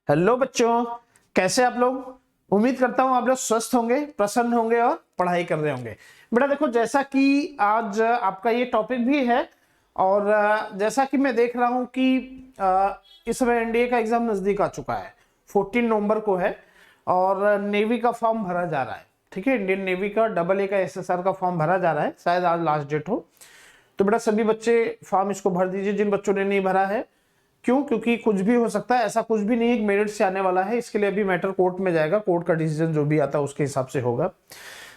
Hello बच्चों, कैसे आप लोग। उम्मीद करता हूं आप लोग स्वस्थ होंगे, प्रसन्न होंगे और पढ़ाई कर रहे होंगे। बेटा देखो, जैसा कि आज आपका ये टॉपिक भी है और जैसा कि मैं देख रहा हूं कि इस समय एनडीए का एग्जाम नजदीक आ चुका है। 14 नवंबर को है और नेवी का फॉर्म भरा जा रहा है। ठीक है, इंडियन नेवी का AA का SSR का फॉर्म भरा जा रहा है। शायद आज लास्ट डेट हो। तो बेटा सभी बच्चे फॉर्म इसको भर दीजिए जिन बच्चों ने नहीं भरा है। क्यों? क्योंकि कुछ भी हो सकता है, ऐसा कुछ भी नहीं है मेरिट से आने वाला है। इसके लिए अभी मैटर कोर्ट में जाएगा, कोर्ट का डिसीजन जो भी आता है उसके हिसाब से होगा।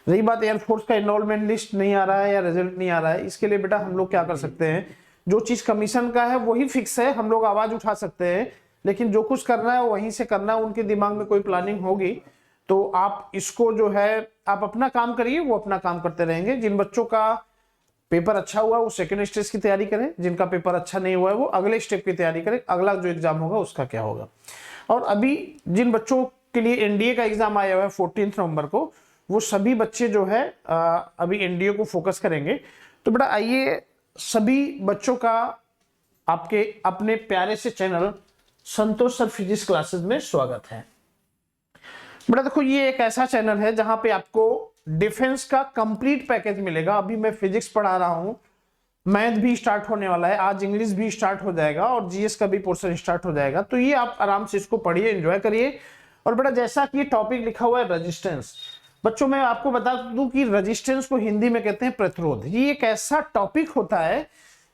रही बात एयरफोर्स का एनरोलमेंट लिस्ट नहीं आ रहा है या रिजल्ट नहीं आ रहा है, इसके लिए बेटा हम लोग क्या कर सकते हैं, जो चीज कमीशन का है वही फिक्स है, हम लोग आवाज उठा सकते हैं, लेकिन जो कुछ करना है वहीं से करना है। उनके दिमाग में कोई प्लानिंग होगी तो आप इसको जो है आप अपना काम करिए, वो अपना काम करते रहेंगे। जिन बच्चों का पेपर अच्छा हुआ वो सेकंड स्टेज की तैयारी करें, जिनका पेपर अच्छा नहीं हुआ है वो अगले स्टेप की तैयारी करें, अगला जो एग्जाम होगा उसका क्या होगा। और अभी जिन बच्चों के लिए एनडीए का एग्जाम आया हुआ है 14 नवंबर को, वो सभी बच्चे जो है अभी एनडीए को फोकस करेंगे। तो बेटा आइए, सभी बच्चों का आपके अपने प्यारे से चैनल संतोष सर फिजिक्स क्लासेस में स्वागत है। बेटा देखो, ये एक ऐसा चैनल है जहां पे आपको डिफेंस का कंप्लीट पैकेज मिलेगा। अभी मैं फिजिक्स पढ़ा रहा हूं, मैथ भी स्टार्ट होने वाला है, आज इंग्लिश भी स्टार्ट हो जाएगा और जीएस का भी पोर्शन स्टार्ट हो जाएगा। तो ये आप आराम से इसको पढ़िए, एंजॉय करिए। और बेटा जैसा कि टॉपिक लिखा हुआ है रेजिस्टेंस, बच्चों मैं आपको बता दूं कि रेजिस्टेंस को हिंदी में कहते हैं प्रतिरोध। ये एक ऐसा टॉपिक होता है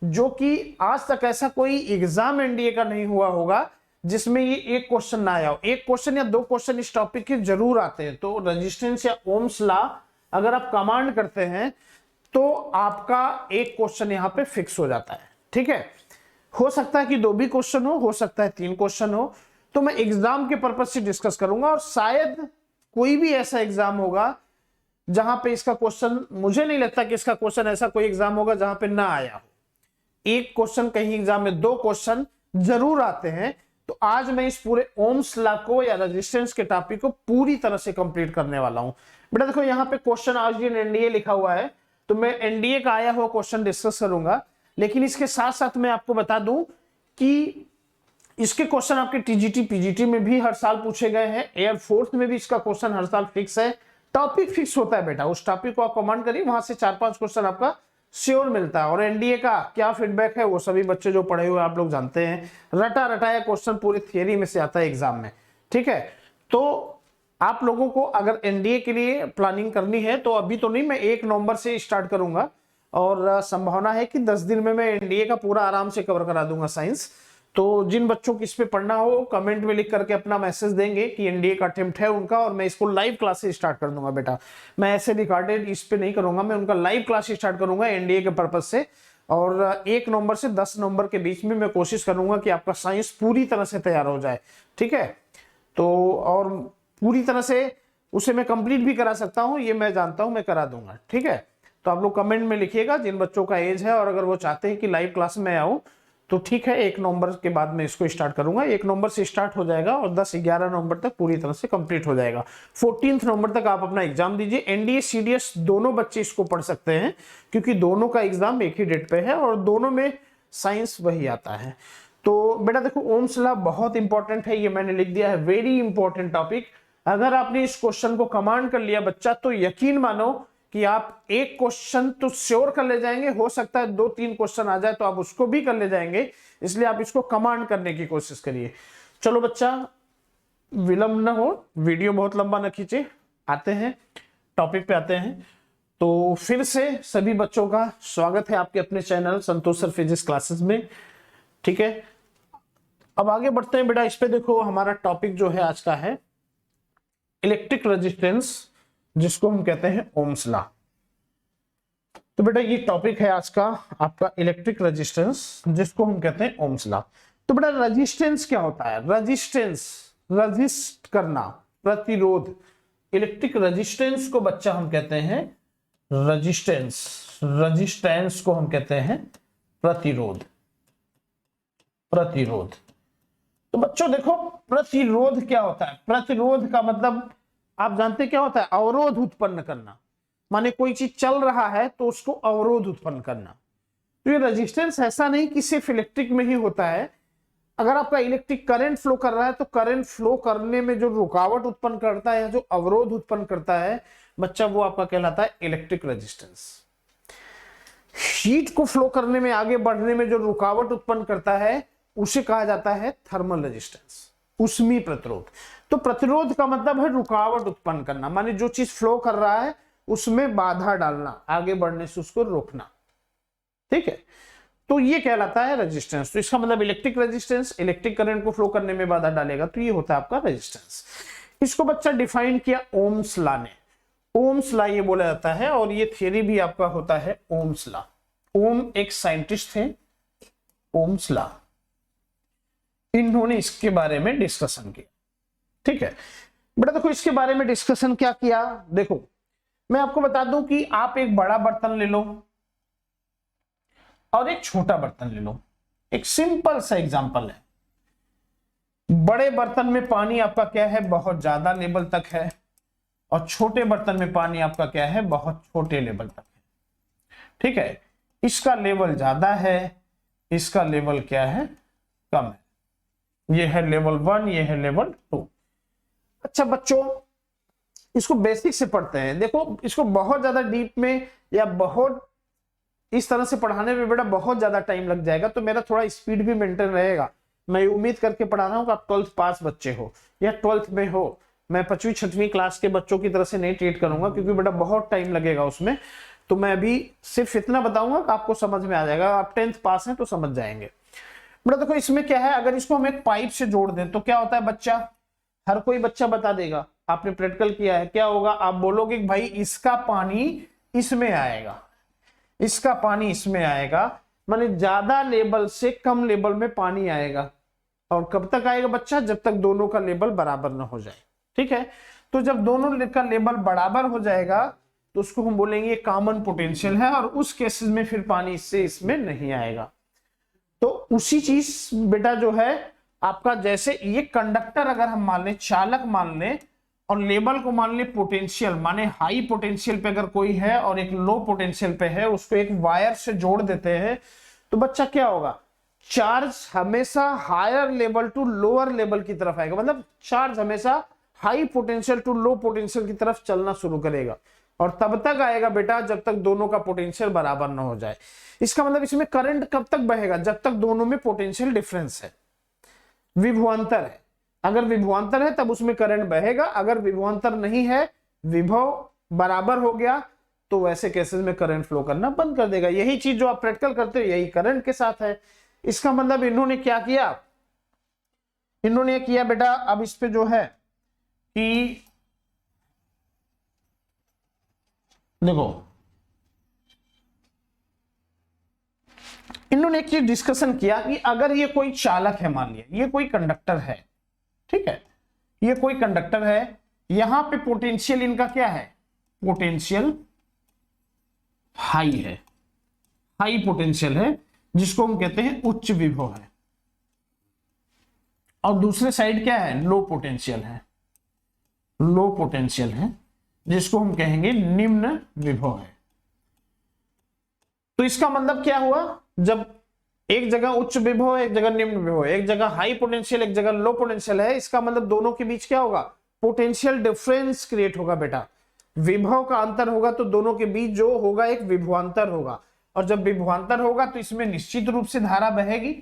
जो कि आज तक ऐसा कोई एग्जाम एनडीए का नहीं हुआ होगा जिसमें ये एक क्वेश्चन ना आया हो। एक क्वेश्चन या दो क्वेश्चन इस टॉपिक के जरूर आते हैं। तो रेजिस्टेंस या ओम्स लॉ अगर आप कमांड करते हैं तो आपका एक क्वेश्चन यहां पे फिक्स हो जाता है। ठीक है, हो सकता है कि दो भी क्वेश्चन हो सकता है 3 क्वेश्चन हो। तो मैं एग्जाम के पर्पज से डिस्कस करूंगा और शायद कोई भी ऐसा एग्जाम होगा जहां पे इसका क्वेश्चन, मुझे नहीं लगता कि इसका क्वेश्चन ऐसा कोई एग्जाम होगा जहां पे ना आया हो। एक क्वेश्चन कहीं एग्जाम में 2 क्वेश्चन जरूर आते हैं। तो आज मैं इस पूरे ओम्स लॉ को या रेजिस्टेंस के टॉपिक को पूरी तरह से कंप्लीट करने वाला हूं। बेटा देखो, यहाँ पे क्वेश्चन आज एनडीए लिखा हुआ है तो मैं एनडीए का आया हुआ क्वेश्चन डिस्कस करूंगा, लेकिन इसके साथ साथ मैं आपको बता दूं कि इसके क्वेश्चन आपके टीजीटी पीजीटी में भी हर साल पूछे गए हैं, एयरफोर्स में भी इसका क्वेश्चन हर साल फिक्स है। टॉपिक फिक्स होता है बेटा, उस टॉपिक को आप कमांड करिए, वहां से 4-5 क्वेश्चन आपका श्योर मिलता है। और एनडीए का क्या फीडबैक है वो सभी बच्चे जो पढ़े हुए आप लोग जानते हैं। रटा रटाया क्वेश्चन पूरी थियरी में से आता है एग्जाम में। ठीक है, तो आप लोगों को अगर एनडीए के लिए प्लानिंग करनी है तो अभी तो नहीं, मैं 1 नवंबर से स्टार्ट करूंगा और संभावना है कि 10 दिन में मैं एनडीए का पूरा आराम से कवर करा दूंगा साइंस। तो जिन बच्चों को इस पे पढ़ना हो कमेंट में लिख करके अपना मैसेज देंगे कि एनडीए का अटेम्प्ट है उनका, और मैं इसको लाइव क्लास से स्टार्ट कर दूंगा। बेटा मैं ऐसे रिकॉर्डेड इस पे नहीं करूंगा, मैं उनका लाइव क्लास स्टार्ट करूंगा एनडीए के पर्पज से। और 1 नवंबर से 10 नवंबर के बीच में मैं कोशिश करूंगा कि आपका साइंस पूरी तरह से तैयार हो जाए। ठीक है, तो और पूरी तरह से उसे मैं कंप्लीट भी करा सकता हूं, ये मैं जानता हूं, मैं करा दूंगा। ठीक है, तो आप लोग कमेंट में लिखिएगा जिन बच्चों का एज है, और अगर वो चाहते हैं कि लाइव क्लास में आऊं तो ठीक है, 1 नवंबर के बाद मैं इसको स्टार्ट करूंगा। 1 नवंबर से स्टार्ट हो जाएगा और 10-11 नवंबर तक पूरी तरह से कंप्लीट हो जाएगा। 14 नवंबर तक आप अपना एग्जाम दीजिए। एनडीए सीडीएस दोनों बच्चे इसको पढ़ सकते हैं क्योंकि दोनों का एग्जाम एक ही डेट पे है और दोनों में साइंस वही आता है। तो बेटा देखो, ओम्स लॉ बहुत इंपॉर्टेंट है, ये मैंने लिख दिया है, वेरी इंपॉर्टेंट टॉपिक। अगर आपने इस क्वेश्चन को कमांड कर लिया बच्चा, तो यकीन मानो कि आप एक क्वेश्चन तो श्योर कर ले जाएंगे, हो सकता है 2-3 क्वेश्चन आ जाए तो आप उसको भी कर ले जाएंगे। इसलिए आप इसको कमांड करने की कोशिश करिए। चलो बच्चा, विलंब न हो, वीडियो बहुत लंबा न खींचे, आते हैं टॉपिक पे आते हैं। तो फिर से सभी बच्चों का स्वागत है आपके अपने चैनल संतोष सर फिजिक्स क्लासेस में। ठीक है, अब आगे बढ़ते हैं बेटा। इस पे देखो, हमारा टॉपिक जो है आज का है इलेक्ट्रिक रेजिस्टेंस, जिसको हम कहते हैं ओम्स लॉ। तो बेटा ये टॉपिक है आज का आपका इलेक्ट्रिक रेजिस्टेंस, जिसको हम कहते हैं ओम्स लॉ। तो बेटा रेजिस्टेंस क्या होता है? रेजिस्टेंस, रेजिस्ट करना, प्रतिरोध। इलेक्ट्रिक रेजिस्टेंस को बच्चा हम कहते हैं रेजिस्टेंस, रेजिस्टेंस को हम कहते हैं प्रतिरोध, प्रतिरोध। तो बच्चों देखो, प्रतिरोध क्या होता है? प्रतिरोध का मतलब आप जानते क्या होता है? अवरोध उत्पन्न करना, माने कोई चीज चल रहा है तो उसको अवरोध उत्पन्न करना। तो ये रेजिस्टेंस ऐसा नहीं कि सिर्फ इलेक्ट्रिक में ही होता है, अगर आपका इलेक्ट्रिक करंट फ्लो कर रहा है तो करंट फ्लो करने में जो रुकावट उत्पन्न करता है या जो अवरोध उत्पन्न करता है बच्चा, वो आपका कहलाता है इलेक्ट्रिक रेजिस्टेंस। हीट को फ्लो करने में, आगे बढ़ने में जो रुकावट उत्पन्न करता है उसे कहा जाता है थर्मल रेजिस्टेंस, ऊष्मीय प्रतिरोध। तो प्रतिरोध का मतलब है रुकावट उत्पन्न करना, माने जो चीज फ्लो कर रहा है उसमें बाधा डालना, आगे बढ़ने से उसको रोकना, ठीक है। तो ये कहलाता है रेजिस्टेंस। तो इसका मतलब इलेक्ट्रिक रेजिस्टेंस, इलेक्ट्रिक करंट को फ्लो करने में बाधा डालेगा, तो ये होता है आपका रेजिस्टेंस। इसको बच्चा डिफाइन किया ओम्स लॉ ने। ओम्स लॉ ये बोला जाता है, और ये थियरी भी आपका होता है ओम्स लॉ। ओम एक साइंटिस्ट थे, ओम्स लॉ, इन्होंने इसके बारे में डिस्कशन किया, ठीक है बेटा। देखो इसके बारे में डिस्कशन क्या किया, देखो मैं आपको बता दूं कि आप एक बड़ा बर्तन ले लो और एक छोटा बर्तन ले लो। एक सिंपल सा एग्जांपल है। बड़े बर्तन में पानी आपका क्या है, बहुत ज्यादा लेवल तक है, और छोटे बर्तन में पानी आपका क्या है, बहुत छोटे लेवल तक है, ठीक है। इसका लेवल ज्यादा है, इसका लेवल क्या है, कम है। ये है लेवल 1, ये है लेवल 2। अच्छा बच्चों, इसको बेसिक से पढ़ते हैं। देखो इसको बहुत ज्यादा डीप में या बहुत इस तरह से पढ़ाने में बेटा बहुत ज्यादा टाइम लग जाएगा, तो मेरा थोड़ा स्पीड भी मेंटेन रहेगा। मैं उम्मीद करके पढ़ा रहा हूं कि आप 12th पास बच्चे हो या 12th में हो। मैं 5वीं 6वीं क्लास के बच्चों की तरह से नहीं ट्रीट करूंगा, क्योंकि बेटा बहुत टाइम लगेगा उसमें। तो मैं अभी सिर्फ इतना बताऊंगा कि आपको समझ में आ जाएगा। आप 10th पास हैं तो समझ जाएंगे बेटा। देखो इसमें क्या है, अगर इसको हम एक पाइप से जोड़ दें तो क्या होता है बच्चा, हर कोई बच्चा बता देगा, आपने प्रैक्टिकल किया है। क्या होगा, आप बोलोगे कि भाई इसका पानी इसमें आएगा, इसका पानी इसमें आएगा, माने ज्यादा लेवल से कम लेवल में पानी आएगा। और कब तक आएगा बच्चा, जब तक दोनों का लेवल बराबर ना हो जाए, ठीक है। तो जब दोनों का लेवल बराबर हो जाएगा तो उसको हम बोलेंगे ये कॉमन पोटेंशियल है, और उस केसेस में फिर पानी इससे इसमें नहीं आएगा। तो उसी चीज बेटा जो है आपका, जैसे ये कंडक्टर अगर हम मान लें, चालक मान लें, और लेवल को मान लें पोटेंशियल, माने हाई पोटेंशियल पे अगर कोई है और एक लो पोटेंशियल पे है, उसको एक वायर से जोड़ देते हैं, तो बच्चा क्या होगा, चार्ज हमेशा higher level to lower level की तरफ आएगा। मतलब चार्ज हमेशा high potential to low potential की तरफ चलना शुरू करेगा, और तब तक आएगा बेटा जब तक दोनों का पोटेंशियल बराबर ना हो जाए। इसका मतलब इसमें करंट कब तक बहेगा, जब तक दोनों में पोटेंशियल डिफरेंस है, विभवांतर है। अगर विभवांतर है तब उसमें करंट बहेगा, अगर विभवांतर नहीं है, विभव बराबर हो गया, तो वैसे केसेस में करंट फ्लो करना बंद कर देगा। यही चीज जो आप प्रैक्टिकल करते हो यही करंट के साथ है। इसका मतलब इन्होंने क्या किया, इन्होंने किया बेटा, अब इस पे जो है कि देखो इन्होंने एक चीज डिस्कशन किया कि अगर ये कोई चालक है, मान लिया ये कोई कंडक्टर है, ठीक है, ये कोई कंडक्टर है, यहां पे पोटेंशियल इनका क्या है, पोटेंशियल हाई है, हाई पोटेंशियल है, जिसको हम कहते हैं उच्च विभव है, और दूसरे साइड क्या है, लो पोटेंशियल है, लो पोटेंशियल है, जिसको हम कहेंगे निम्न विभव है। तो इसका मतलब क्या हुआ, जब एक जगह उच्च विभव है, एक जगह निम्न विभव है, एक जगह हाई पोटेंशियल, एक जगह लो पोटेंशियल है, इसका मतलब दोनों के बीच क्या होगा, पोटेंशियल डिफरेंस क्रिएट होगा बेटा। विभव का अंतर होगा तो दोनों के बीच जो होगा एक विभवांतर होगा, और जब विभवांतर होगा तो इसमें निश्चित रूप से धारा बहेगी।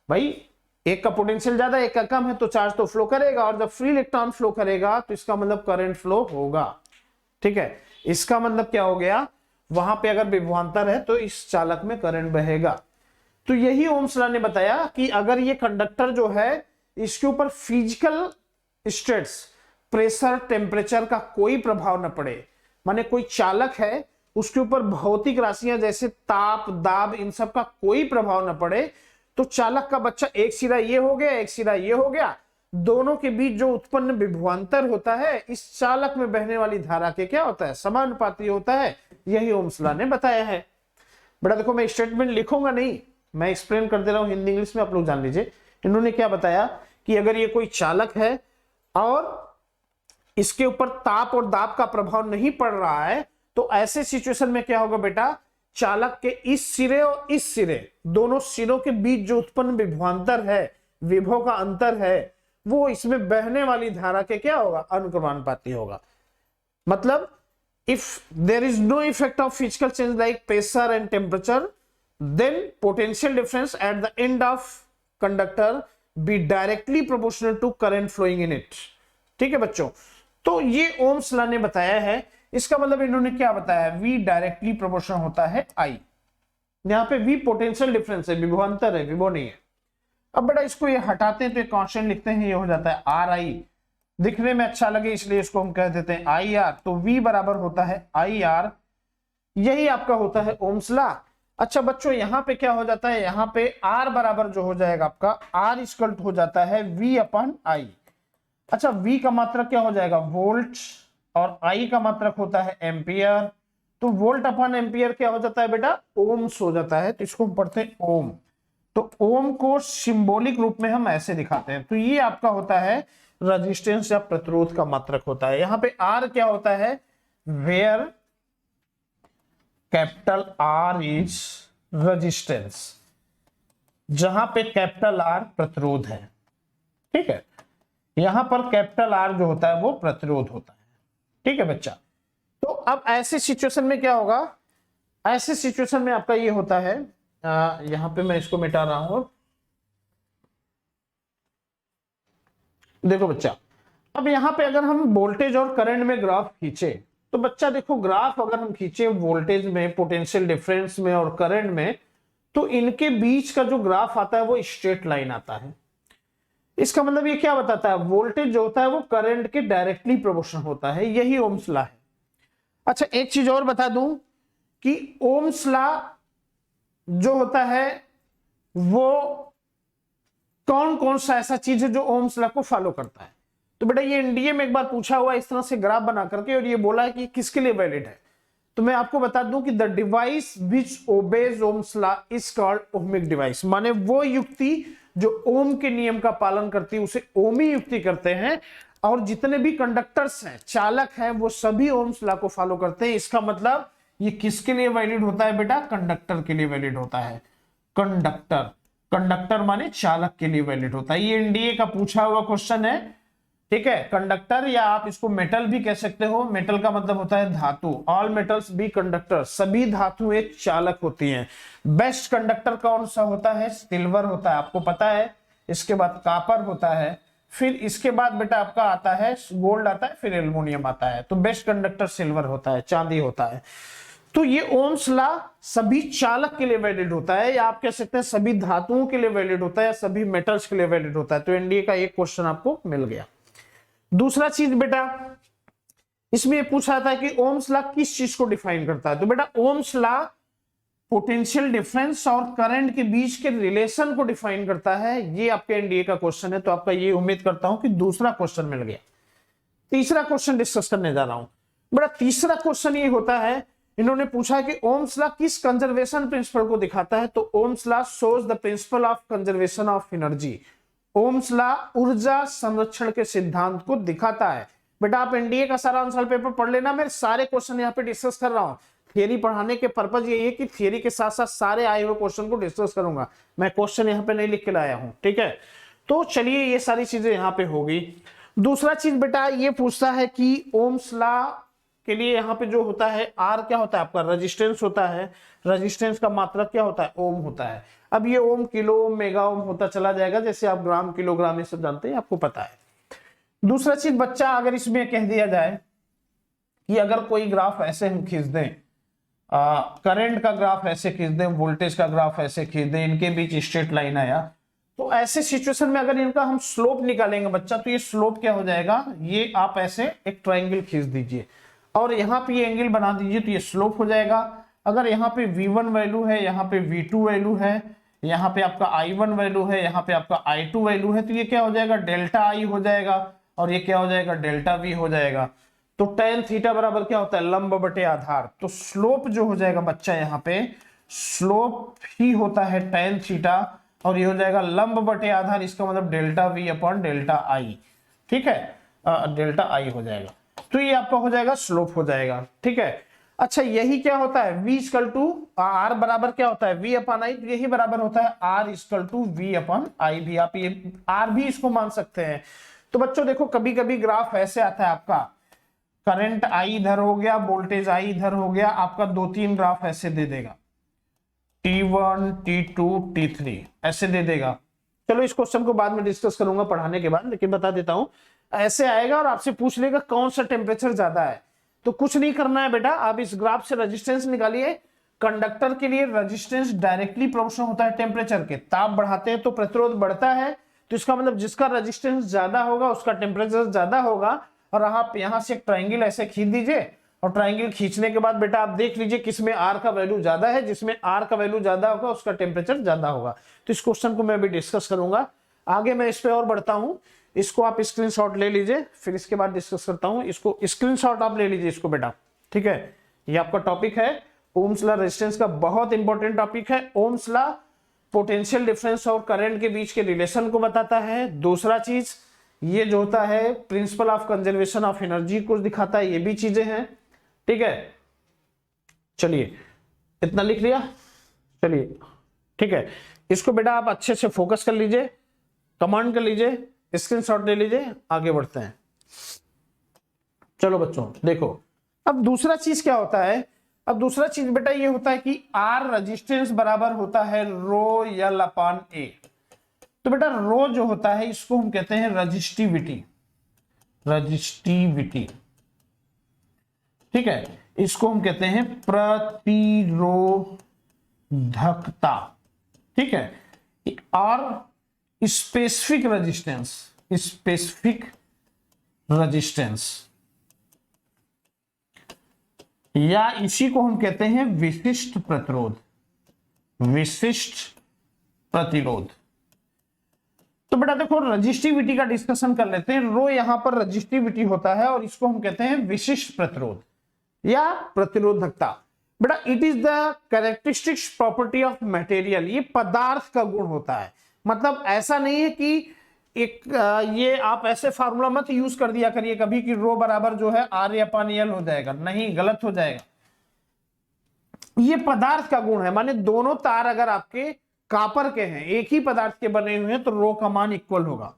भाई एक का पोटेंशियल ज्यादा, एक का कम है, तो चार्ज तो फ्लो करेगा, और जब फ्री इलेक्ट्रॉन फ्लो करेगा तो इसका मतलब करंट फ्लो होगा, ठीक है। इसका मतलब क्या हो गया, वहां पे अगर विभवांतर है तो इस चालक में करंट बहेगा। तो यही ओम्स लॉ ने बताया कि अगर ये कंडक्टर जो है, इसके ऊपर फिजिकल स्टेट्स, प्रेशर, टेम्परेचर का कोई प्रभाव न पड़े, माने कोई चालक है उसके ऊपर भौतिक राशियां जैसे ताप, दाब, इन सब का कोई प्रभाव न पड़े, तो चालक का बच्चा एक सिरा ये हो गया, एक सिरा ये हो गया, दोनों के बीच जो उत्पन्न विभवांतर होता है इस चालक में बहने वाली धारा के क्या होता है, समानुपाती होता है। यही ओम्स लॉ ने बताया है बेटा। देखो मैं स्टेटमेंट लिखूंगा नहीं, मैं एक्सप्लेन कर दे रहा हूं हिंदी इंग्लिश में, आप लोग जान लीजिए। इन्होंने क्या बताया कि अगर ये कोई चालक है और इसके ऊपर ताप और दाब का प्रभाव नहीं पड़ रहा है, तो ऐसे सिचुएशन में क्या होगा बेटा, चालक के इस सिरे और इस सिरे, दोनों सिरों के बीच जो उत्पन्न विभवांतर है विभव का अंतर है वो इसमें बहने वाली धारा के क्या होगा, अनुक्रमानुपाती होगा। मतलब if there is no effect of physical change like pressure and temperature, then potential difference at the end of conductor be directly proportional to current flowing in it। ठीक है बच्चों, तो ये ओम्स लॉ ने बताया है, इसका मतलब इन्होंने क्या बताया, V डायरेक्टली प्रोपोर्शनल होता है I। यहाँ पे V पोटेंशियल डिफरेंस है, विभवांतर है, विभव नहीं है। अब बेटा इसको ये हटाते हैं तो एक कांस्टेंट लिखते हैं, ये हो जाता है RI, दिखने में अच्छा लगे इसलिए इसको हम कह देते हैं IR। तो V बराबर होता है IR, यही आपका होता है ओम्स लॉ। अच्छा बच्चों यहाँ पे क्या हो जाता है, यहाँ पे R बराबर जो हो जाएगा आपका R इक्वल हो जाता है V अपन I। अच्छा V का मात्रक क्या हो जाएगा, वोल्ट, और I का मात्रक होता है एम्पियर। तो वोल्ट अपन एम्पियर क्या हो जाता है बेटा, ओम्स हो जाता है। तो इसको हम पढ़ते हैं ओम। तो ओम को सिंबॉलिक रूप में हम ऐसे दिखाते हैं। तो ये आपका होता है रेजिस्टेंस या प्रतिरोध का मात्रक होता है। यहाँ पे R क्या होता है, where capital R is resistance, जहां पे कैपिटल R प्रतिरोध है। ठीक है, यहां पर कैपिटल R जो होता है वो प्रतिरोध होता है। ठीक है बच्चा, तो अब ऐसे सिचुएशन में क्या होगा, ऐसे सिचुएशन में आपका ये होता है, यहां पे मैं इसको मिटा रहा हूं। देखो बच्चा, अब यहां पे अगर हम वोल्टेज और करंट में ग्राफ खींचे तो बच्चा देखो, ग्राफ अगर हम खींचे वोल्टेज में, पोटेंशियल डिफरेंस में और करंट में, तो इनके बीच का जो ग्राफ आता है वो स्ट्रेट लाइन आता है। इसका मतलब ये क्या बताता है, वोल्टेज जो होता है वो करंट के डायरेक्टली प्रोपोर्शनल होता है, यही ओम्स लॉ है। अच्छा एक चीज और बता दूं कि ओम्स लॉ जो होता है वो कौन कौन सा ऐसा चीज है जो ओम्स लॉ को फॉलो करता है। तो बेटा ये एनडीए में एक बार पूछा हुआ इस तरह से ग्राफ बना करके, और ये बोला है कि किसके लिए वैलिड है। तो मैं आपको बता दूं कि the device which obeys Ohm's law is called ohmic device, माने वो युक्ति जो ओम के नियम का पालन करती है उसे ओमी युक्ति करते हैं। और जितने भी कंडक्टर्स हैं, चालक हैं, वो सभी ओम्स लॉ को फॉलो करते हैं। इसका मतलब ये किसके लिए वैलिड होता है बेटा, कंडक्टर के लिए वैलिड होता है। कंडक्टर, कंडक्टर माने चालक के लिए वैलिड होता है। ये एनडीए का पूछा हुआ क्वेश्चन है। ठीक है, कंडक्टर, या आप इसको मेटल भी कह सकते हो। मेटल का मतलब होता है धातु। ऑल मेटल्स बी कंडक्टर, सभी धातुएं चालक होती हैं। बेस्ट कंडक्टर कौन सा होता है, सिल्वर होता है, आपको पता है। इसके बाद कॉपर होता है, फिर इसके बाद बेटा आपका आता है गोल्ड आता है, फिर एल्युमिनियम आता है। तो बेस्ट कंडक्टर सिल्वर होता है, चांदी होता है। तो ये ओम्स लॉ सभी चालक के लिए वैलिड होता है, या आप कह सकते हैं सभी धातुओं के लिए वैलिड होता है, या सभी मेटल्स के लिए वैलिड होता है। तो एनडीए का एक क्वेश्चन आपको मिल गया। दूसरा चीज बेटा इसमें पूछा था कि ओम्स लॉ किस चीज को डिफाइन करता है। तो बेटा ओम्स लॉ पोटेंशियल डिफरेंस और करंट के बीच के रिलेशन को डिफाइन करता है। ये आपके एनडीए का क्वेश्चन है। तो आपका ये उम्मीद करता हूं कि दूसरा क्वेश्चन मिल गया। तीसरा क्वेश्चन डिस्कस करने जा रहा हूं। बेटा तीसरा क्वेश्चन ये होता है, इन्होंने पूछा कि ओम्स लॉ किस कंजर्वेशन प्रिंसिपल को दिखाता है। तो Ohm's law shows the principle of conservation of energy. Ohm's law ऊर्जा संरक्षण के सिद्धांत को दिखाता है। बेटा आप एनडीए का सारा आंसर पेपर पढ़ लेना, मैं सारे क्वेश्चन यहाँ पे डिस्कस कर रहा हूँ। थियरी पढ़ाने के पर्पज ये है कि थियरी के साथ साथ सारे आए हुए क्वेश्चन को डिस्कस करूंगा। मैं क्वेश्चन यहाँ पे नहीं लिख के लाया हूँ। ठीक है, तो चलिए ये सारी चीजें यहाँ पे होगी। दूसरा चीज बेटा ये पूछता है कि ओम्स लॉ के लिए यहाँ पे जो होता है आर क्या होता है आपका, रेजिस्टेंस होता है। रेजिस्टेंस का मात्रक क्या होता है, ओम होता है। अब ये ओम, किलो ओम, मेगा ओम होता चला जाएगा, जैसे आप ग्राम, किलोग्राम ये सब जानते हैं, आपको पता है। दूसरा चीज बच्चा अगर इसमें कह दिया जाए कि अगर कोई ग्राफ ऐसे हम खींच दें, करंट का ग्राफ ऐसे खींच दें, वोल्टेज का ग्राफ ऐसे खींच दें, इनके बीच स्ट्रेट लाइन आया, तो ऐसे सिचुएशन में अगर इनका हम स्लोप निकालेंगे बच्चा, तो ये स्लोप क्या हो जाएगा, ये आप ऐसे एक ट्राइंगल खींच दीजिए और यहाँ पे ये एंगल बना दीजिए, तो ये स्लोप हो जाएगा। अगर यहाँ पे V1 वैल्यू है, यहाँ पे V2 वैल्यू है, यहाँ पे आपका I1 वैल्यू है, यहाँ पे आपका I2 वैल्यू है, तो ये क्या हो जाएगा, डेल्टा I हो जाएगा, और ये क्या हो जाएगा, डेल्टा V हो जाएगा। तो tan थीटा बराबर क्या होता है, लंब बटे आधार। तो स्लोप जो हो जाएगा बच्चा, यहाँ पे स्लोप ही होता है tan थीटा, और ये हो जाएगा लंब बटे आधार, इसका मतलब delta V upon delta I। ठीक है, डेल्टा I हो जाएगा। तो ये आपका हो जाएगा स्लोप हो जाएगा। ठीक है, अच्छा यही क्या होता है, v इक्वल टू आर बराबर क्या होता है, v अपन आई, यही बराबर होता है r इक्वल टू v अपन आई भी, आप ये r भी इसको मान सकते हैं। तो बच्चों देखो कभी कभी ग्राफ ऐसे आता है आपका, करंट I इधर हो गया, वोल्टेज I इधर हो गया, आपका 2-3 ग्राफ ऐसे दे देगा, T1 T2 T3 ऐसे दे देगा। चलो इस क्वेश्चन को बाद में डिस्कस करूंगा पढ़ाने के बाद, लेकिन बता देता हूं ऐसे आएगा और आपसे पूछ लेगा कौन सा टेम्परेचर ज्यादा है। तो कुछ नहीं करना है बेटा, आप इस ग्राफ से रेजिस्टेंस निकालिए। कंडक्टर के लिए रेजिस्टेंस डायरेक्टली प्रोपोर्शनल होता है टेम्परेचर के, ताप बढ़ाते हैं तो प्रतिरोध बढ़ता है, तो इसका मतलब जिसका रेजिस्टेंस ज्यादा होगा उसका टेम्परेचर ज्यादा होगा। और आप यहां से एक ट्राइंगल ऐसे खींच दीजिए, और ट्राइंगल खींचने के बाद बेटा आप देख लीजिए किसमें आर का वैल्यू ज्यादा है, जिसमें आर का वैल्यू ज्यादा होगा उसका टेम्परेचर ज्यादा होगा। तो इस क्वेश्चन को मैं अभी डिस्कस करूंगा, आगे मैं इस पे और बढ़ता हूं। इसको आप स्क्रीनशॉट ले लीजिए, फिर इसके बाद डिस्कस करता हूं। इसको स्क्रीनशॉट आप ले लीजिए इसको बेटा, ठीक है। ये आपका टॉपिक है ओम्स लॉ रेजिस्टेंस का, बहुत इंपॉर्टेंट टॉपिक है। ओम्स लॉ पोटेंशियल डिफरेंस और करंट के बीच के रिलेशन को बताता है। दूसरा चीज ये जो होता है principle of conservation of energy को दिखाता है, ये भी चीजें हैं, ठीक है। चलिए इतना लिख लिया, चलिए ठीक है। इसको बेटा आप अच्छे से फोकस कर लीजिए, कमांड कर लीजिए, स्क्रीनशॉट ले लीजिए, आगे बढ़ते हैं। चलो बच्चों देखो अब दूसरा चीज क्या होता है। अब दूसरा चीज बेटा ये होता है कि आर रेजिस्टेंस बराबर होता है रो एल अपान ए। तो बेटा रो जो होता है इसको हम कहते हैं रजिस्टिविटी, रजिस्टिविटी, ठीक है। इसको हम कहते हैं प्रतिरोधकता, ठीक है। और स्पेसिफिक रेजिस्टेंस, स्पेसिफिक रेजिस्टेंस, या इसी को हम कहते हैं विशिष्ट प्रतिरोध, विशिष्ट प्रतिरोध। तो बेटा देखो रजिस्टिविटी का डिस्कशन कर लेते हैं। रो यहां पर रजिस्टिविटी होता है और इसको हम कहते हैं विशिष्ट प्रतिरोध या प्रतिरोधकता। बेटा it is the characteristics property of material, ये पदार्थ का गुण होता है। मतलब ऐसा नहीं है कि एक ये आप ऐसे फार्मूला मत यूज कर दिया करिए कभी कि रो बराबर जो है आर अपान एल हो जाएगा, नहीं, गलत हो जाएगा। ये पदार्थ का गुण है, माने दोनों तार अगर आपके कापर के हैं, एक ही पदार्थ के बने हुए हैं, तो रो का मान इक्वल होगा।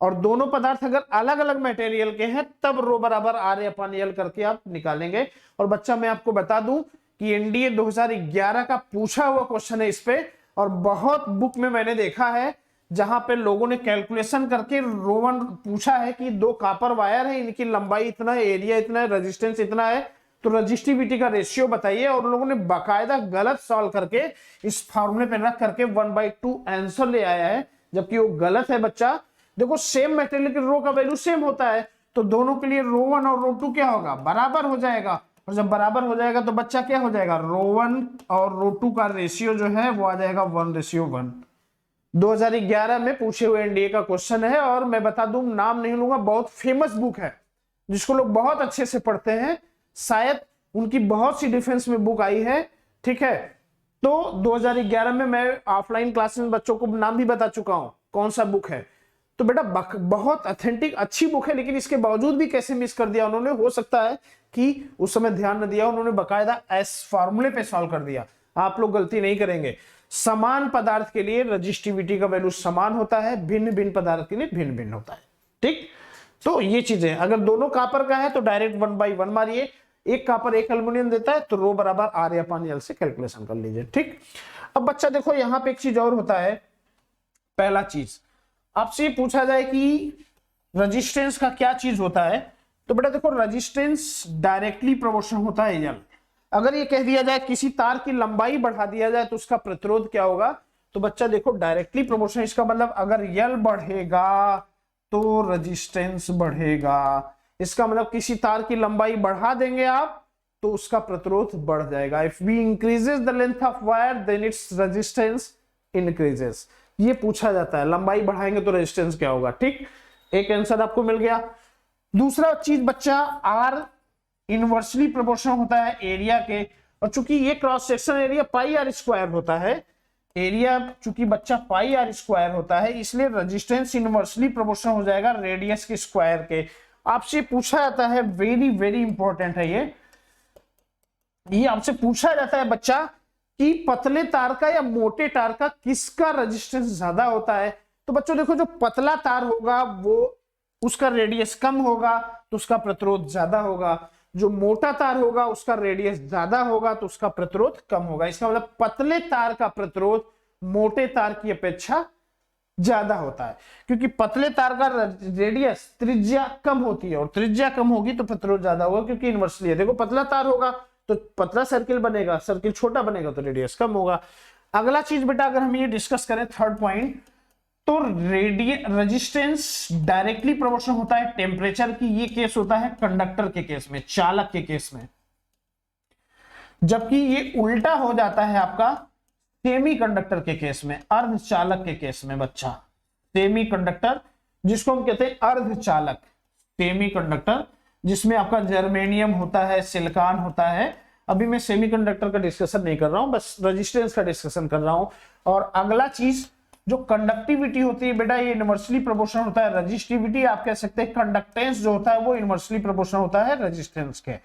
और दोनों पदार्थ अगर अलग अलग मटेरियल के हैं तब रो बराबर आर अपान एल करके आप निकालेंगे। और बच्चा मैं आपको बता दूं कि एनडीए 2011 का पूछा हुआ क्वेश्चन है इस पे, और बहुत बुक में मैंने देखा है जहां पे लोगों ने कैलकुलेशन करके रोवन पूछा है कि दो कापर वायर है, इनकी लंबाई इतना है, एरिया इतना है, रेजिस्टेंस इतना है, तो रजिस्टिविटी का रेशियो बताइए। और लोगों ने बाकायदा गलत सॉल्व करके इस फॉर्मूले पे रख करके 1/2 आंसर ले आया है, जबकि वो गलत है बच्चा। देखो सेम मटेरियल के रो का वैल्यू सेम होता है, तो दोनों के लिए रो 1 और रो 2 क्या होगा, बराबर हो जाएगा। और जब बराबर हो जाएगा तो बच्चा क्या हो जाएगा, रो 1 और रो 2 का रेशियो जो है वो आ जाएगा 1:1। 2011 में पूछे हुए एनडीए का क्वेश्चन है, और मैं बता दूं नाम नहीं लूंगा, बहुत फेमस बुक है जिसको लोग बहुत अच्छे से पढ़ते हैं, शायद उनकी बहुत सी डिफेंस में बुक आई है, ठीक है। तो 2011 में मैं ऑफलाइन क्लासेस में बच्चों को नाम भी बता चुका हूं कौन सा बुक है। तो बेटा बहुत ऑथेंटिक अच्छी बुक है, लेकिन इसके बावजूद भी कैसे मिस कर दिया उन्होंने, हो सकता है कि उस समय ध्यान न दिया, उन्होंने बकायदा एस फॉर्मूले पे सॉल्व कर दिया। आप लोग गलती नहीं करेंगे। समान पदार्थ के लिए रजिस्टिविटी का वैल्यू समान होता है, भिन्न भिन्न पदार्थ के लिए भिन्न भिन्न होता है, ठीक। तो ये चीजें, अगर दोनों कापर का है तो डायरेक्ट 1/1 मारिए, एक कापर एक एल्युमिनियम देता है तो रो बराबर आर अपान एल से कैलकुलेशन कर लीजिए, ठीक। अब बच्चा देखो यहां पे एक चीज और होता है। पहला चीज आपसे पूछा जाए कि रेजिस्टेंस का क्या चीज होता है, तो बेटा देखो रेजिस्टेंस डायरेक्टली प्रोपोर्शनल होता है एल। अगर ये कह दिया जाए किसी तार की लंबाई बढ़ा दिया जाए तो उसका प्रतिरोध क्या होगा, तो बच्चा देखो डायरेक्टली प्रोपोर्शनल, इसका मतलब अगर एल बढ़ेगा तो रेजिस्टेंस बढ़ेगा। इसका मतलब किसी तार की लंबाई बढ़ा देंगे आप तो उसका प्रतिरोध बढ़ जाएगा। If we increases the length of wire then its resistance increases. ये पूछा जाता है, लंबाई बढ़ाएंगे तो रेजिस्टेंस क्या होगा, ठीक। एक आंसर आपको मिल गया। दूसरा चीज बच्चा आर इनवर्सली प्रोपोर्शनल होता है एरिया के, और चूंकि ये cross section area pi r square होता है, एरिया चूंकि बच्चा पाई आर स्क्वायर होता है, इसलिए रेजिस्टेंस इनवर्सली प्रोपोर्शनल हो जाएगा रेडियस के स्क्वायर के। आपसे पूछा जाता है, वेरी वेरी इंपॉर्टेंट है ये, ये आपसे पूछा जाता है बच्चा कि पतले तार का या मोटे तार का किसका रेजिस्टेंस ज्यादा होता है। तो बच्चों देखो, जो पतला तार होगा वो उसका रेडियस कम होगा तो उसका प्रतिरोध ज्यादा होगा, जो मोटा तार होगा उसका रेडियस ज्यादा होगा तो उसका प्रतिरोध कम होगा। इसका मतलब पतले तार का प्रतिरोध मोटे तार की अपेक्षा ज्यादा होता है, क्योंकि पतले तार का रेडियस त्रिज्या कम होती है और त्रिज्या कम होगी तो प्रतिरोध ज्यादा होगा, क्योंकि इनवर्सली है। देखो, पतला तार होगा तो पतला सर्किल बनेगा, सर्किल छोटा बनेगा तो रेडियस कम होगा। अगला चीज बेटा, अगर हम ये डिस्कस करें थर्ड पॉइंट, तो रेजिस्टेंस डायरेक्टली प्रोपोर्शनल होता है टेम्परेचर की। ये केस होता है कंडक्टर के केस में, चालक के केस में, जबकि ये उल्टा हो जाता है आपका सेमी कंडक्टर के केस में, अर्धचालक के केस में। बच्चा, सेमी कंडक्टर जिसको हम कहते हैं अर्धचालक, सेमी कंडक्टर जिसमें आपका जर्मेनियम होता है, सिलिकॉन होता है। अभी मैं सेमीकंडक्टर का डिस्कशन नहीं कर रहा हूं, बस रेजिस्टेंस का डिस्कशन कर रहा हूं। और अगला चीज जो कंडक्टिविटी होती है बेटा, ये इनवर्सली प्रोपोर्शनल होता है रेजिस्टिविटी, आप कह सकते हैं कंडक्टेंस जो होता है वो इनवर्सली प्रोपोर्शनल होता है रेजिस्टेंस के।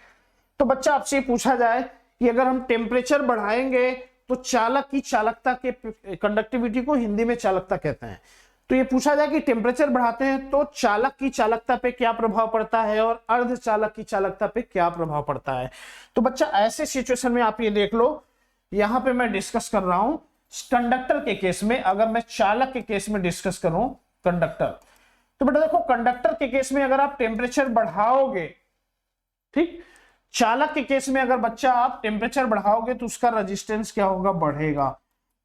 तो बच्चा आपसे पूछा जाए कि अगर हम टेम्परेचर बढ़ाएंगे तो चालक की चालकता के, कंडक्टिविटी को हिंदी में चालकता कहते हैं, तो ये पूछा जाए कि टेम्परेचर बढ़ाते हैं तो चालक की चालकता पे क्या प्रभाव पड़ता है और अर्धचालक की चालकता पे क्या प्रभाव पड़ता है। तो बच्चा ऐसे सिचुएशन में आप ये देख लो, यहां पे मैं डिस्कस कर रहा हूं कंडक्टर के केस में। अगर मैं चालक के केस में डिस्कस करूं कंडक्टर, तो बेटा देखो, कंडक्टर के केस में अगर आप टेम्परेचर बढ़ाओगे, ठीक, चालक के केस में अगर बच्चा आप टेम्परेचर बढ़ाओगे तो उसका रेजिस्टेंस क्या होगा, बढ़ेगा,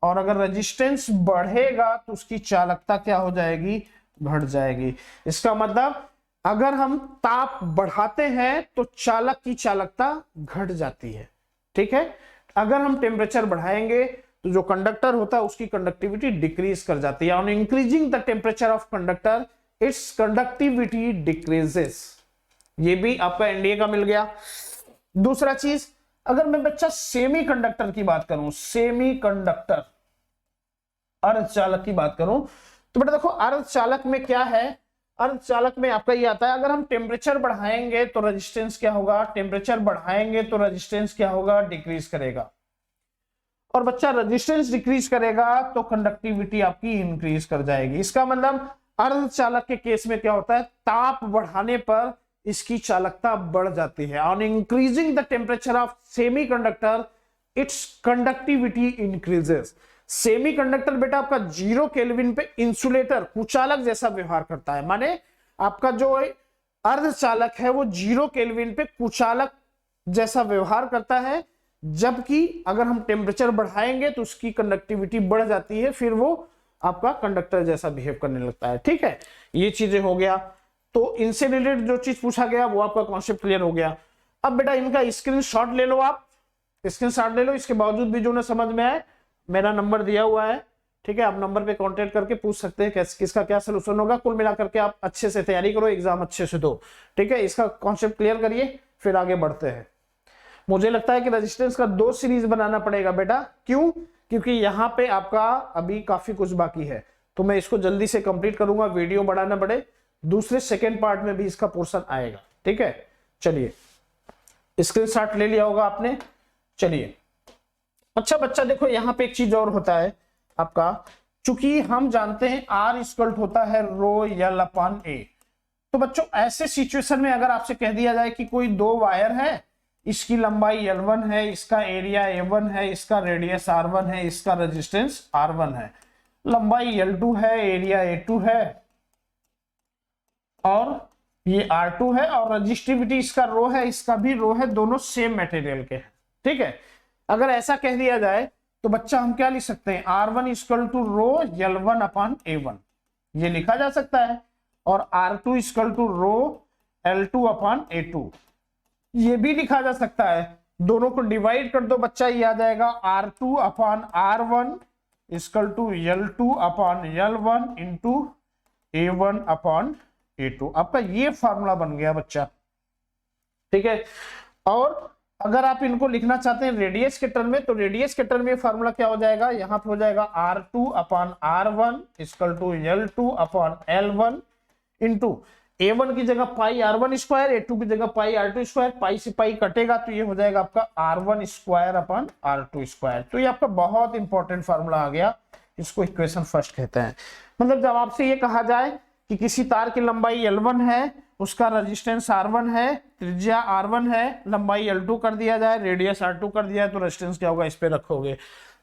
और अगर रेजिस्टेंस बढ़ेगा तो उसकी चालकता क्या हो जाएगी, घट जाएगी। इसका मतलब अगर हम ताप बढ़ाते हैं तो चालक की चालकता घट जाती है, ठीक है। अगर हम टेम्परेचर बढ़ाएंगे तो जो कंडक्टर होता है उसकी कंडक्टिविटी डिक्रीज कर जाती है। On increasing the temperature of conductor it's conductivity decreases. ये भी आपका एनडीए का मिल गया। दूसरा चीज, अगर मैं बच्चा सेमी कंडक्टर की बात करूं, सेमी कंडक्टर अर्धचालक की बात करूं, तो बेटा देखो अर्धचालक में क्या है, अर्धचालक में आपका ये आता है, अगर हम टेम्परेचर बढ़ाएंगे तो रेजिस्टेंस क्या होगा, टेम्परेचर बढ़ाएंगे तो रेजिस्टेंस क्या होगा, डिक्रीज करेगा। और बच्चा रेजिस्टेंस डिक्रीज करेगा तो कंडक्टिविटी आपकी इंक्रीज कर जाएगी। इसका मतलब अर्धचालक के केस में क्या होता है, ताप बढ़ाने पर इसकी चालकता बढ़ जाती है। On increasing the temperature of semi conductor it's conductivity increases. Semi conductor बेटा आपका 0 केल्विन पे इंसुलेटर, कुचालक जैसा व्यवहार करता है, माने आपका जो अर्धचालक है वो 0 केल्विन पे कुचालक जैसा व्यवहार करता है, जबकि अगर हम टेम्परेचर बढ़ाएंगे तो उसकी कंडक्टिविटी बढ़ जाती है, फिर वो आपका कंडक्टर जैसा बिहेव करने लगता है, ठीक है। ये चीजें हो गया, तो इनसे रिलेटेड जो चीज पूछा गया वो आपका कॉन्सेप्ट क्लियर हो गया। अब बेटा इनका स्क्रीनशॉट ले लो, आप स्क्रीनशॉट ले लो। इसके बावजूद भी जो ना समझ में आए, मेरा नंबर दिया हुआ है, ठीक है, आप नंबर पे कांटेक्ट करके पूछ सकते हैं किसका क्या सोल्यूशन होगा। कुल मिलाकर के आप अच्छे से तैयारी करो, एग्जाम अच्छे से दो, ठीक है। इसका कॉन्सेप्ट क्लियर करिए, फिर आगे बढ़ते हैं। मुझे लगता है कि रेजिस्टेंस का 2 सीरीज बनाना पड़ेगा बेटा, क्यों, क्योंकि यहाँ पे आपका अभी काफी कुछ बाकी है, तो मैं इसको जल्दी से कंप्लीट करूंगा, वीडियो बढ़ाना पड़े, दूसरे सेकेंड पार्ट में भी इसका पोर्शन आएगा, ठीक है। चलिए, स्क्रीनशॉट ले लिया होगा आपने, चलिए। अच्छा बच्चा देखो, यहाँ पे एक चीज और होता है आपका, चूंकि हम जानते हैं R इक्वल होता है रो L अपॉन A, तो बच्चों ऐसे सिचुएशन में अगर आपसे कह दिया जाए कि कोई 2 वायर है, इसकी लंबाई L1 है, इसका एरिया A1 है, इसका रेडियस R1 है, इसका रेजिस्टेंस R1 है, लंबाई L2 है, एरिया A2 है और ये R2 है, और रजिस्टिविटी इसका रो है, इसका भी रो है, दोनों सेम मटेरियल के हैं, ठीक है। अगर ऐसा कह दिया जाए तो बच्चा हम क्या लिख सकते हैं, R1 equal to row L1 upon A1, ये लिखा जा सकता है, और R2 equal to row L2 upon A2, ये भी लिखा जा सकता है। दोनों को डिवाइड कर दो बच्चा, ये आ जाएगा R2 upon R1 equal to L2 upon L1 into A1 upon A2। आपका ये फॉर्मूला बन गया बच्चा, ठीक है। और अगर आप इनको लिखना चाहते हैं रेडियस के टर्म में, तो रेडियस के टर्म में फॉर्मूला क्या हो जाएगा, यहां पे हो जाएगा R2 upon R1 equal to L2 upon L1 into A1 की जगह पाई R1 स्क्वायर, A2 की जगह पाई R2 स्क्वायर, पाई से पाई कटेगा तो ये हो जाएगा आपका R1 square upon R2 square. तो ये आपका बहुत इंपॉर्टेंट फार्मूला आ गया, इसको इक्वेशन फर्स्ट कहते हैं। मतलब जब आपसे ये कहा जाए कि किसी तार की लंबाई L1 है, उसका रेजिस्टेंस R1 है, त्रिज्या R1 है, लंबाई L2 कर दिया जाए, रेडियस R2 कर दिया है, तो रेजिस्टेंस क्या होगा, इस पे रखोगे।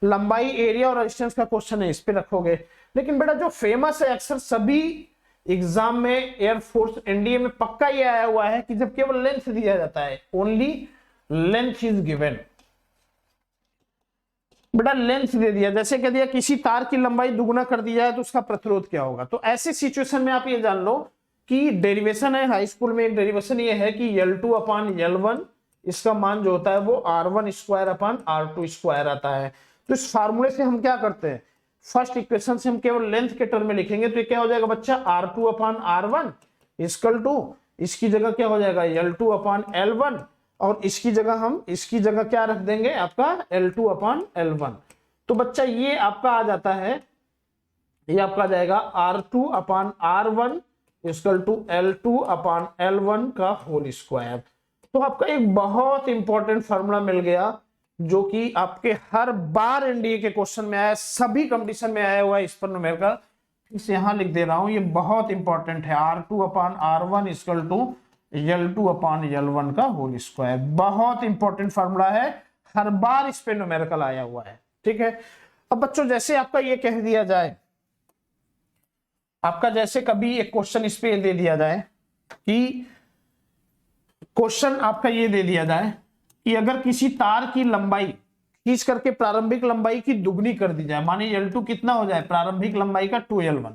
लंबाई, एरिया और रेजिस्टेंस का क्वेश्चन है, इस पे रखोगे। लेकिन बेटा जो फेमस है, अक्सर सभी एग्जाम में, एयरफोर्स, एनडीए में पक्का ये आया हुआ है कि जब केवल लेंथ दिया जाता है, ओनली लेंथ इज गिवन। बेटा लेंथ दे दिया, जैसे कह दिया किसी तार की लंबाई दुगुना कर दी जाए तो उसका प्रतिरोध क्या होगा। तो ऐसे सिचुएशन में आप ये जान लो कि डेरिवेशन है, हाई स्कूल में एक डेरिवेशन ये है कि L2 अपान L1, इसका मान जो होता है वो R1 square upon R2 square आता है। तो इस फार्मूले से हम क्या करते हैं, फर्स्ट इक्वेशन से हम केवल लेंथ के टर्म में लिखेंगे, तो ये क्या हो जाएगा बच्चा, R2 upon R1 equal to, इसकी जगह क्या हो जाएगा L2 अपान L1, और इसकी जगह क्या रख देंगे आपका L2 अपान L1। तो बच्चा ये आपका आ जाता है, ये आपका आ जाएगा R2 upon R1 equal to L2 upon L1 का होल स्क्वायर। तो आपका एक बहुत इंपॉर्टेंट फार्मूला मिल गया जो कि आपके हर बार एनडीए के क्वेश्चन में आया, सभी कंपटीशन में आया हुआ है। इस पर न्यूमेरिकल इसे यहां लिख दे रहा हूं, ये बहुत इंपॉर्टेंट है। R2 upon R1 equal to L2 upon L1 का होल स्क्वायर, बहुत इंपॉर्टेंट फार्मूला है, हर बार इस पे न्यूमेरिकल आया हुआ है। ठीक है, अब बच्चों जैसे आपका ये कह दिया जाए, आपका जैसे कभी एक क्वेश्चन इस पे दे दिया जाए कि क्वेश्चन आपका ये दे दिया जाए कि अगर किसी तार की लंबाई खींच करके प्रारंभिक लंबाई की दुगनी कर दी जाए, माने L2 कितना हो जाए, प्रारंभिक लंबाई का 2L1,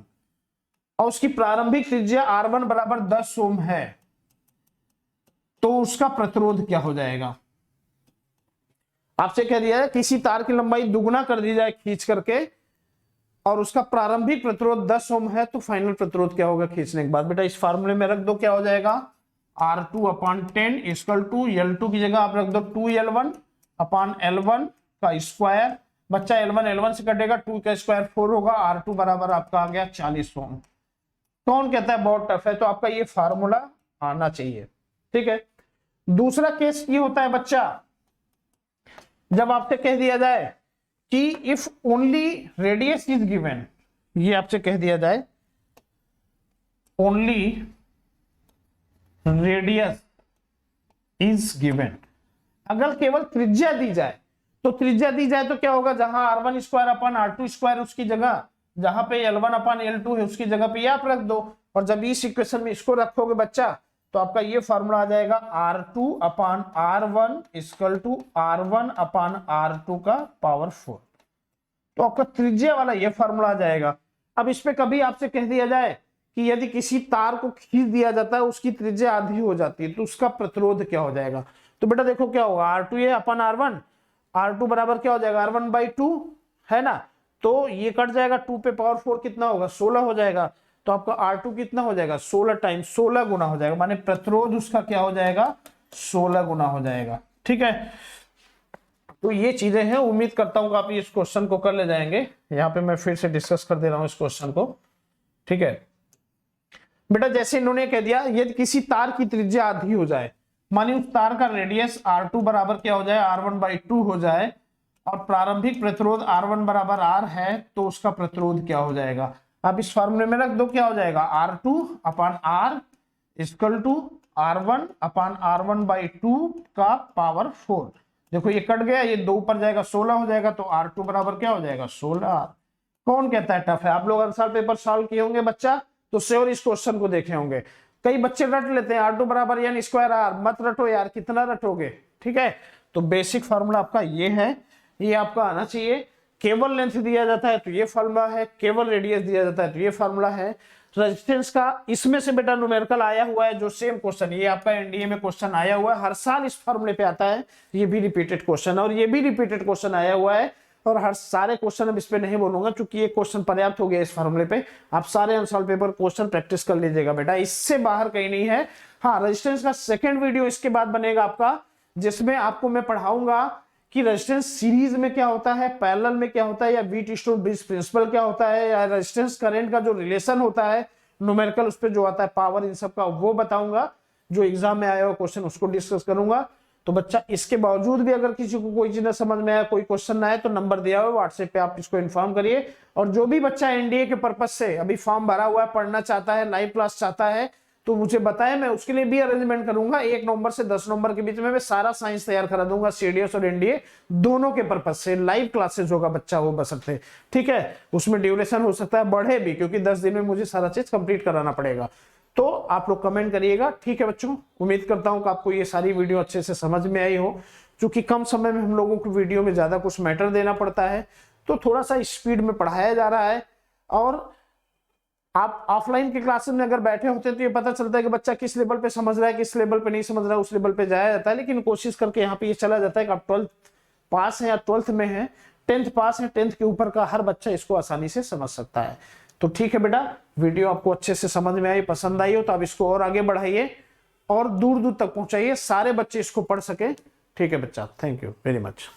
और उसकी प्रारंभिक त्रिज्या R1 बराबर 10 ओम है, तो उसका प्रतिरोध क्या हो जाएगा। आपसे कह दिया है किसी तार की लंबाई दुगुना कर दी जाए खींच करके, और उसका प्रारंभिक प्रतिरोध 10 ओम है, तो फाइनल प्रतिरोध क्या होगा खींचने के बाद। बेटा इस फार्मूले में रख दो, क्या हो जाएगा R2 upon 10 equal to L2 की जगह आप रख दो 2L1 अपान L1 का स्क्वायर। बच्चा L1 से कटेगा, 2 का स्क्वायर 4 होगा, R2 बराबर आपका आ गया 40 ओम। कौन कहता है बहुत टफ है, तो आपका ये फार्मूला आना चाहिए। ठीक है, दूसरा केस ये होता है बच्चा, जब आपसे कह दिया जाए कि if only radius is given, ये आपसे कह दिया जाए ओनली रेडियस इज गिवन, अगर केवल त्रिज्या दी जाए, तो त्रिज्या दी जाए तो क्या होगा, जहां R1 square upon R2 square उसकी जगह, जहां पे L1 अपन L2 है उसकी जगह पे ये आप रख दो, और जब इस इक्वेशन में इसको रखोगे बच्चा, तो आपका ये फार्मूला आ जाएगा R2 upon R1 equal to R1 upon R2 का पावर 4। तो आपका त्रिज्या वाला ये फार्मूला आ जाएगा। अब इस पे कभी आपसे कह दिया जाए कि यदि किसी तार को खींच दिया जाता है, उसकी त्रिज्या आधी हो जाती है, तो उसका प्रतिरोध क्या हो जाएगा। तो बेटा देखो क्या होगा, R2 ये अपन R1, R2 बराबर क्या हो जाएगा R1/2 है ना, तो ये कट जाएगा, 2 पे पावर 4 कितना होगा 16 हो जाएगा, तो आपका R2 कितना हो जाएगा 16 टाइम्स 16 गुना हो जाएगा, माने प्रतिरोध उसका क्या हो जाएगा 16 गुना हो जाएगा। ठीक है, तो ये चीजें हैं, उम्मीद करता हूं कि आप इस क्वेश्चन को कर ले जाएंगे। यहाँ पे मैं फिर से डिस्कस कर दे रहा हूं इस क्वेश्चन को। ठीक है बेटा, जैसे इन्होंने कह दिया यदि किसी तार की त्रिज्या आधी हो जाए, मानिए उस तार का रेडियस R2 बराबर क्या हो जाए R1/2 हो जाए, और प्रारंभिक प्रतिरोध R1 बराबर R है, तो उसका प्रतिरोध क्या हो जाएगा। अब इस फॉर्मूले में रख दो, क्या हो जाएगा R2 upon R equal to R1 upon R1/2 का पावर 4। देखो ये कट गया, ये 2 ऊपर जाएगा 16 हो जाएगा, तो R2 बराबर क्या हो जाएगा 16। कौन कहता है टफ है, आप लोग हर साल पेपर सॉल्व किए होंगे बच्चा, तो श्योर इस क्वेश्चन को देखे होंगे। कई बच्चे रट लेते हैं R2 बराबर n स्क्वायर R, मत रटो यार, कितना रटोगे। ठीक है, तो बेसिक फार्मूला आपका ये है, ये आपका आना चाहिए। केवल लेंथ दिया जाता है तो ये फार्मूला है, केवल रेडियस दिया जाता है तो ये फार्मूला है। रेजिस्टेंस का इसमें से बेटा न्यूमेरिकल आया हुआ है, जो सेम क्वेश्चन ये आपका एनडीए में क्वेश्चन आया हुआ है, हर साल इस फार्मूले पे आता है, ये भी रिपीटेड क्वेश्चन, और ये भी रिपीटेड क्वेश्चन आया हुआ है, और हर सारे क्वेश्चन अब इस पे नहीं बोलूंगा क्योंकि ये क्वेश्चन पर्याप्त हो गया इस फार्मूले पे। आप सारे अनसॉल्व पेपर क्वेश्चन प्रैक्टिस कर लीजिएगा बेटा, इससे बाहर कहीं नहीं है। हाँ, रेजिस्टेंस का सेकंड वीडियो इसके बाद बनेगा आपका, जिसमें आपको मैं पढ़ाऊंगा कि रेजिस्टेंस सीरीज में क्या होता है, पैरेलल में क्या होता है, या व्हीटस्टोन ब्रिज प्रिंसिपल क्या होता है, या रेजिस्टेंस करंट का जो रिलेशन होता है न्यूमेरिकल उस पर जो आता है पावर इन सब का वो बताऊंगा, जो एग्जाम में आया हुआ क्वेश्चन उसको डिस्कस करूंगा। तो बच्चा इसके बावजूद भी अगर किसी को कोई चीज समझ में आया, कोई क्वेश्चन ना आए, तो नंबर दिया हुआ है व्हाट्सएप पे, आप इसको इन्फॉर्म करिए। और जो भी बच्चा एनडीए के पर्पज से अभी फॉर्म भरा हुआ है, पढ़ना चाहता है, लाइव क्लास चाहता है, तो मुझे बताए, मैं उसके लिए भी अरेंजमेंट करूंगा। 1 नवंबर से 10 नवंबर के बीच में मैं सारा साइंस तैयार करा दूंगा, सीडीएस और एनडीए दोनों के पर्पज से लाइव क्लासेस होगा, बच्चा वो बसकते, ठीक है। उसमें ड्यूरेशन हो सकता है बढ़े भी, क्योंकि 10 दिन में मुझे सारा चीज कंप्लीट कराना पड़ेगा। तो आप लोग कमेंट करिएगा, ठीक है बच्चों। उम्मीद करता हूं कि आपको ये सारी वीडियो अच्छे से समझ में आई हो। क्योंकि कम समय में हम लोगों को वीडियो में ज्यादा कुछ मैटर देना पड़ता है, तो थोड़ा सा स्पीड में पढ़ाया जा रहा है। और आप ऑफलाइन के क्लासेस में अगर बैठे होते हैं तो ये पता चलता है कि बच्चा किस लेवल पे समझ रहा है, किस लेवल पे नहीं समझ रहा है, उस लेवल पे जाया जाता है। लेकिन कोशिश करके यहाँ पे ये चला जाता है कि आप 12th पास है या 12th में है, 10th पास है, 10th के ऊपर का हर बच्चा इसको आसानी से समझ सकता है। तो ठीक है बेटा, वीडियो आपको अच्छे से समझ में आई, पसंद आई हो तो आप इसको और आगे बढ़ाइए और दूर दूर तक पहुंचाइए, सारे बच्चे इसको पढ़ सके। ठीक है बच्चा, थैंक यू वेरी मच।